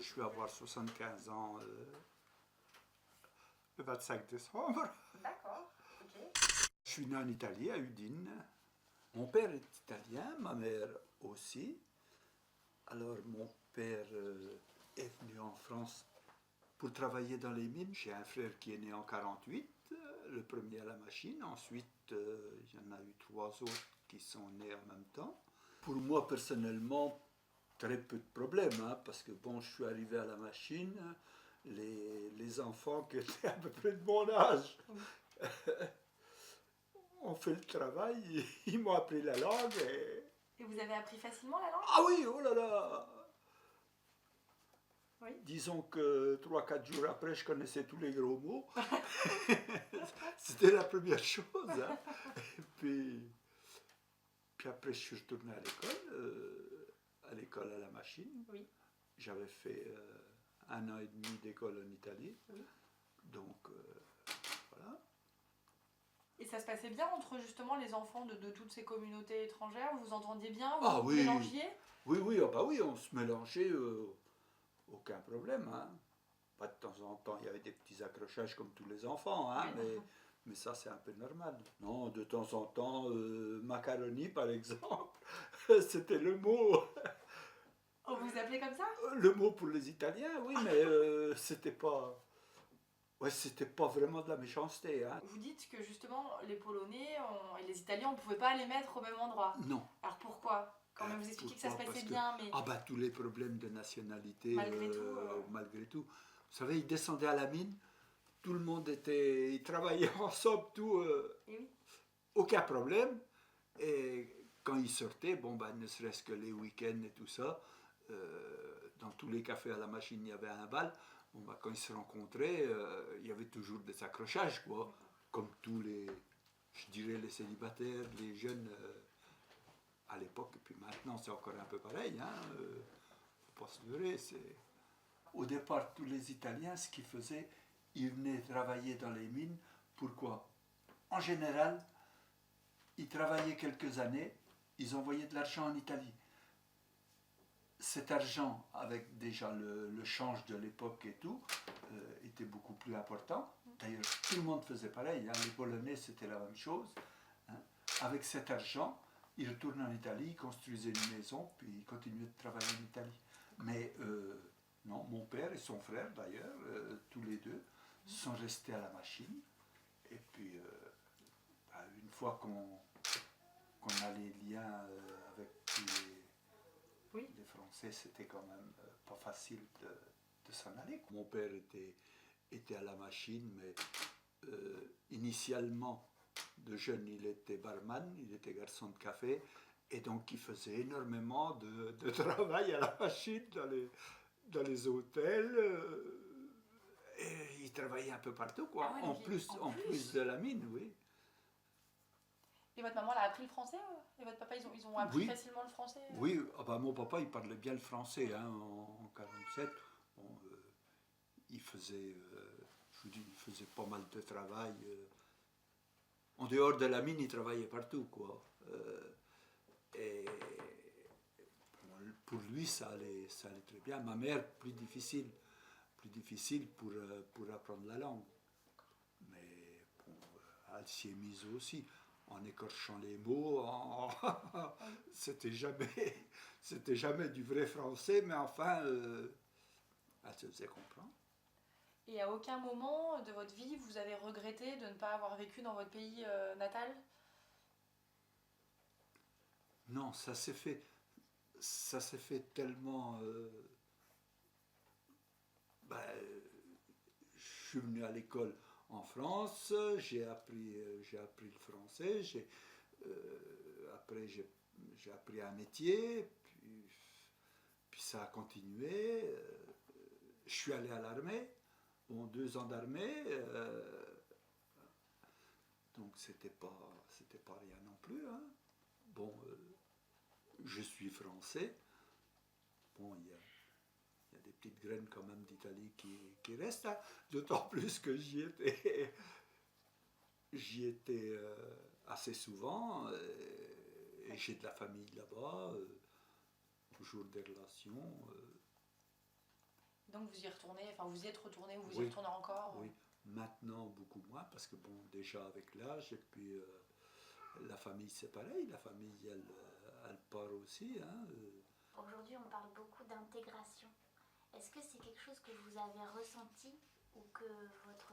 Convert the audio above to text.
Je vais avoir 75 ans le 25 décembre. D'accord, ok. Je suis né en Italie, à Udine. Mon père est italien, ma mère aussi. Alors mon père est venu en France pour travailler dans les mines. J'ai un frère qui est né en 48, le premier à la machine. Ensuite, il y en a eu 3 autres qui sont nés en même temps. Pour moi, personnellement, très peu de problèmes, hein, parce que bon, je suis arrivé à la machine, les enfants qui étaient à peu près de mon âge ont fait le travail, ils m'ont appris la langue. Et vous avez appris facilement la langue? Ah oui, oh là là! Oui. Disons que 3-4 jours après, je connaissais tous les gros mots. C'était la première chose. Hein. Et puis après, je suis retourné à l'école à la machine. Oui. J'avais fait 1 an et demi d'école en Italie. Oui. Donc, voilà. Et ça se passait bien entre justement les enfants de toutes ces communautés étrangères? Vous vous entendiez bien? Vous Ah vous oui. mélangiez? Oui, ah bah oui, on se mélangeait, aucun problème. Hein. Pas de temps en temps, il y avait des petits accrochages comme tous les enfants, hein, Oui. mais ça c'est un peu normal. Non, de temps en temps, macaroni par exemple, c'était le mot. On vous appelait comme ça? Le mot pour les Italiens, oui, mais c'était pas... Ouais, c'était pas vraiment de la méchanceté. Hein. Vous dites que justement les Polonais et les Italiens, on ne pouvait pas les mettre au même endroit. Non. Alors pourquoi? Quand même vous expliquez que ça se Pourquoi? passait Parce que, bien, mais ah bah tous les problèmes de nationalité, malgré tout. Vous savez, ils descendaient à la mine, tout le monde était... Ils travaillaient ensemble, tout... Et oui. Aucun problème. Et quand ils sortaient, bon ben, ne serait-ce que les week-ends et tout ça, dans tous les cafés à la machine, il y avait un bal. Bon ben, quand ils se rencontraient, il y avait toujours des accrochages, quoi. Comme tous les, je dirais, les célibataires, les jeunes à l'époque. Et puis maintenant, c'est encore un peu pareil. Hein, faut pas se leurrer. Au départ, tous les Italiens, ce qu'ils faisaient, ils venaient travailler dans les mines. Pourquoi? En général, ils travaillaient quelques années, ils envoyaient de l'argent en Italie. Cet argent, avec déjà le change de l'époque et tout, était beaucoup plus important. D'ailleurs, tout le monde faisait pareil, hein. Les Polonais, c'était la même chose. Hein. Avec cet argent, ils retournaient en Italie, ils construisaient une maison, puis ils continuaient de travailler en Italie. Mais non, mon père et son frère, d'ailleurs, tous les deux, sont restés à la machine. Et puis, une fois qu'on a les liens avec les Français, c'était quand même pas facile de s'en aller. Mon père était à la machine, mais initialement, de jeune, il était barman, il était garçon de café, et donc il faisait énormément de travail à la machine dans les hôtels. Et il travaillait un peu partout, quoi. Ah ouais, en plus de la mine, oui. Et votre maman, elle a appris le français? Et votre papa, ils ont appris facilement le français? Oui, ah bah, mon papa, il parlait bien le français. Hein, en 47, bon, il faisait, je vous dis, il faisait pas mal de travail. En dehors de la mine, il travaillait partout, quoi. Et bon, pour lui, ça allait très bien. Ma mère, plus difficile pour apprendre la langue. Mais bon, elle s'y est mise aussi, en écorchant les mots, c'était jamais du vrai français, mais enfin, elle se faisait comprendre. Et à aucun moment de votre vie, vous avez regretté de ne pas avoir vécu dans votre pays natal? Non, ça s'est fait tellement... je suis venu à l'école en France, j'ai appris le français, après j'ai appris un métier, puis ça a continué. Je suis allé à l'armée, bon, 2 ans d'armée, donc c'était pas rien non plus. Hein. Bon, je suis français, bon, il y a des petites graines quand même d'Italie qui restent, hein. D'autant plus que j'y étais assez souvent, et j'ai de la famille là-bas, toujours des relations. Donc vous y retournez, enfin vous y êtes retourné ou vous y Oui. retournez encore? Oui, maintenant beaucoup moins parce que bon, déjà avec l'âge et puis la famille c'est pareil, la famille elle part aussi. Hein, Aujourd'hui, on parle beaucoup d'intégration. Est-ce que c'est quelque chose que vous avez ressenti ou que votre